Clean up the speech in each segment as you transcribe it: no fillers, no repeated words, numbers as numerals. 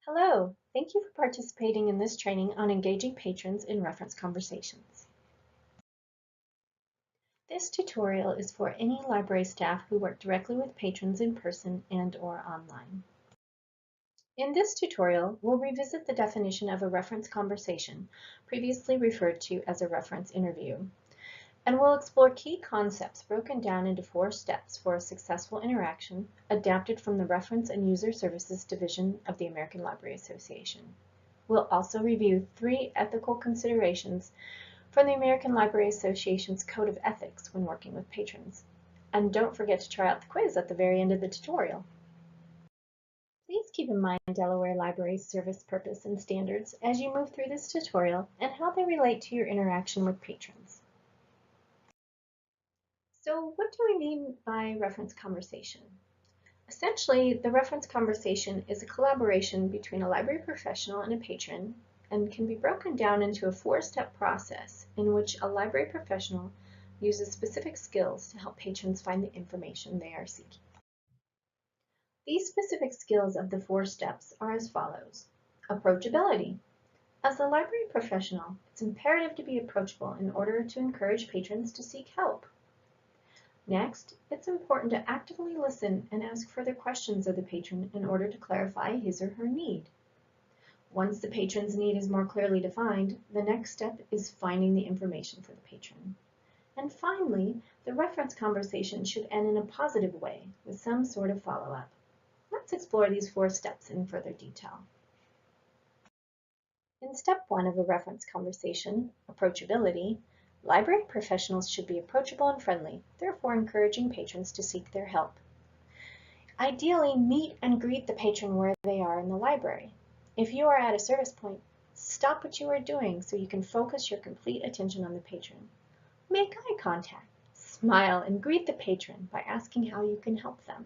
Hello, thank you for participating in this training on engaging patrons in reference conversations. This tutorial is for any library staff who work directly with patrons in person and/or online. In this tutorial, we'll revisit the definition of a reference conversation, previously referred to as a reference interview, and we'll explore key concepts broken down into 4 steps for a successful interaction, adapted from the Reference and User Services Division of the American Library Association. We'll also review 3 ethical considerations from the American Library Association's Code of Ethics when working with patrons. And don't forget to try out the quiz at the very end of the tutorial. Please keep in mind Delaware Library's service purpose and standards as you move through this tutorial and how they relate to your interaction with patrons. So what do we mean by reference conversation? Essentially, the reference conversation is a collaboration between a library professional and a patron and can be broken down into a 4-step process in which a library professional uses specific skills to help patrons find the information they are seeking. These specific skills of the 4 steps are as follows. Approachability. As a library professional, it's imperative to be approachable in order to encourage patrons to seek help. Next, it's important to actively listen and ask further questions of the patron in order to clarify his or her need. Once the patron's need is more clearly defined, the next step is finding the information for the patron. And finally, the reference conversation should end in a positive way with some sort of follow-up. Let's explore these 4 steps in further detail. In step 1 of a reference conversation, approachability, library professionals should be approachable and friendly, therefore encouraging patrons to seek their help. Ideally, meet and greet the patron where they are in the library. If you are at a service point, stop what you are doing so you can focus your complete attention on the patron. Make eye contact, smile, and greet the patron by asking how you can help them.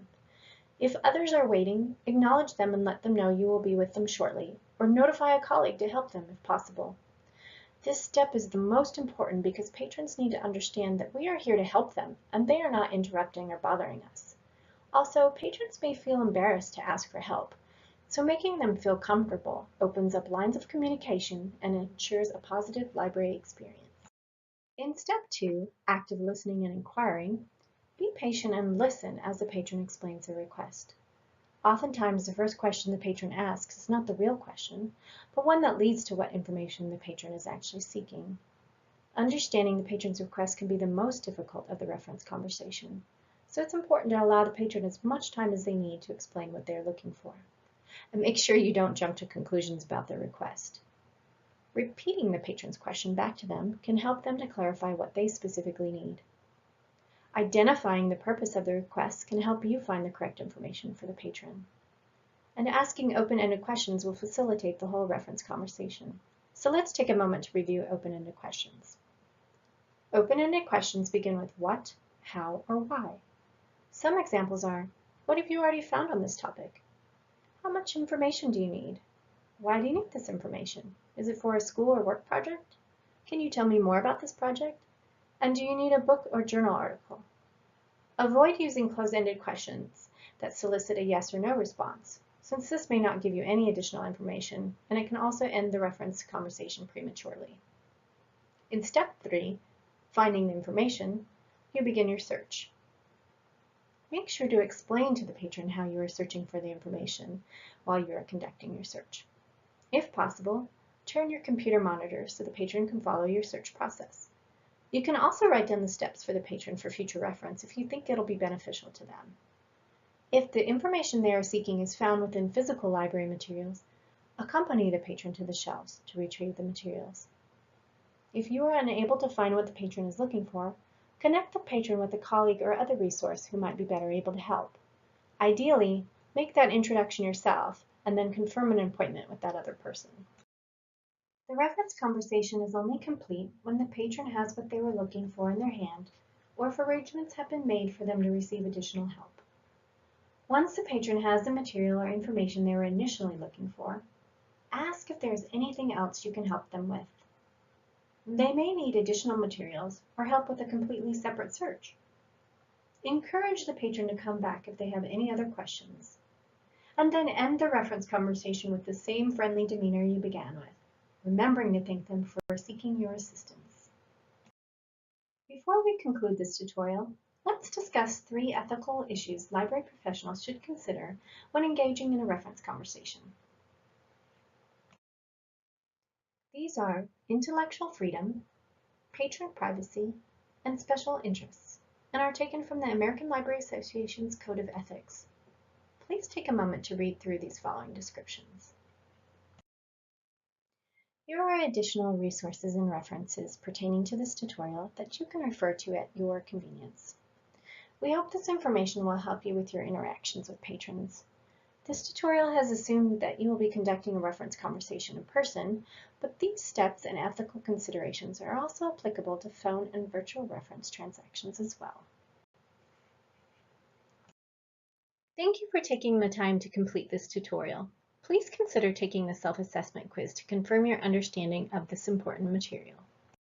If others are waiting, acknowledge them and let them know you will be with them shortly, or notify a colleague to help them if possible. This step is the most important because patrons need to understand that we are here to help them and they are not interrupting or bothering us. Also, patrons may feel embarrassed to ask for help, so making them feel comfortable opens up lines of communication and ensures a positive library experience. In step 2, active listening and inquiring, be patient and listen as the patron explains their request. Oftentimes, the first question the patron asks is not the real question, but one that leads to what information the patron is actually seeking. Understanding the patron's request can be the most difficult of the reference conversation, so it's important to allow the patron as much time as they need to explain what they're looking for. And make sure you don't jump to conclusions about their request. Repeating the patron's question back to them can help them to clarify what they specifically need. Identifying the purpose of the request can help you find the correct information for the patron. And asking open-ended questions will facilitate the whole reference conversation. So let's take a moment to review open-ended questions. Open-ended questions begin with what, how, or why. Some examples are, what have you already found on this topic? How much information do you need? Why do you need this information? Is it for a school or work project? Can you tell me more about this project? And do you need a book or journal article? Avoid using closed-ended questions that solicit a yes or no response, since this may not give you any additional information, and it can also end the reference conversation prematurely. In step 3, finding the information, you begin your search. Make sure to explain to the patron how you are searching for the information while you are conducting your search. If possible, turn your computer monitor so the patron can follow your search process. You can also write down the steps for the patron for future reference if you think it'll be beneficial to them. If the information they are seeking is found within physical library materials, accompany the patron to the shelves to retrieve the materials. If you are unable to find what the patron is looking for, connect the patron with a colleague or other resource who might be better able to help. Ideally, make that introduction yourself and then confirm an appointment with that other person. The reference conversation is only complete when the patron has what they were looking for in their hand, or if arrangements have been made for them to receive additional help. Once the patron has the material or information they were initially looking for, ask if there is anything else you can help them with. They may need additional materials or help with a completely separate search. Encourage the patron to come back if they have any other questions. And then end the reference conversation with the same friendly demeanor you began with, remembering to thank them for seeking your assistance. Before we conclude this tutorial, let's discuss 3 ethical issues library professionals should consider when engaging in a reference conversation. These are intellectual freedom, patron privacy, and special interests, and are taken from the American Library Association's Code of Ethics. Please take a moment to read through these following descriptions. Here are additional resources and references pertaining to this tutorial that you can refer to at your convenience. We hope this information will help you with your interactions with patrons. This tutorial has assumed that you will be conducting a reference conversation in person, but these steps and ethical considerations are also applicable to phone and virtual reference transactions as well. Thank you for taking the time to complete this tutorial. Please consider taking the self-assessment quiz to confirm your understanding of this important material.